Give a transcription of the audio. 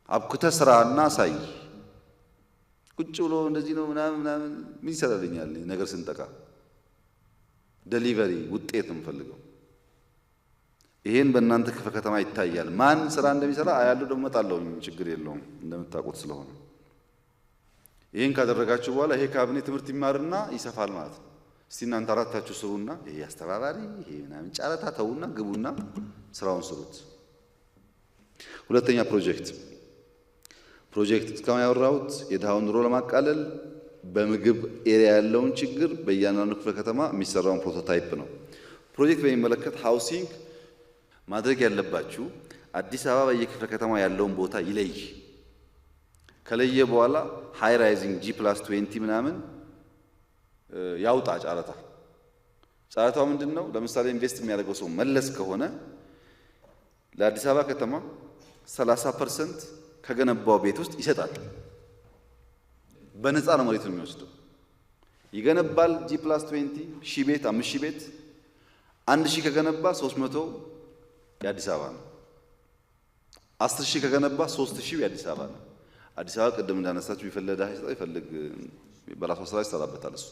አብኩተ ስራና ሳይ ቁጭ ብሎ እንደዚህ ነው ምናምን ምን ይሰራልኛል? ነገር ስንጠቃ ዴሊቨሪ ውጤት ነው የምፈልገው። ይሄን በእናንተ ክፍለ ከተማ ይታያል። ማን ስራ እንደሚሰራ አያለው። ደግሞ መጣለው ችግር የለውም እንደምታውቁት ስለሆነ ይሄን ካደረጋችሁ በኋላ ይሄ ካቢኔ ትምህርት ይማርና ይሰፋል ማለት ነው። እስቲ እናንተ አራታችሁ ስሩና ይሄ አስተባባሪ ይሄ ምናምን ጫረታ ተውና ግቡና ስራውን ስሩት። ሁለተኛ ፕሮጀክት እስካሁን ያወራሁት የድሃውን ኑሮ ለማቃለል በምግብ ኤሪያ ያለውን ችግር በእያንዳንዱ ክፍለ ከተማ የሚሰራውን ፕሮቶታይፕ ነው። ፕሮጀክት በሚመለከት ሃውሲንግ ማድረግ ያለባችሁ አዲስ አበባ በየክፍለ ከተማ ያለውን ቦታ ይለይ። ከለየ በኋላ ሃይ ራይዚንግ G+20 ምናምን ያውጣ ጫረታ። ጫረታው ምንድነው? ለምሳሌ ኢንቨስት የሚያደርገው ሰው መለስ ከሆነ ለአዲስ አበባ ከተማ 30% ከገነባው ቤት ውስጥ ይሰጣል። በነፃ ነው መሬቱን የሚወስደው። ይገነባል G+20 ሺህ ቤት 5000 ቤት 1000 ከገነባ 300 የአዲስ አበባ ነው። 10000 ከገነባ 3000 የአዲስ አበባ ነው። አዲስ አበባ ቅድም እንዳነሳችሁ ይፈልግ በራሷ ስራ ይሰራበታል እሱ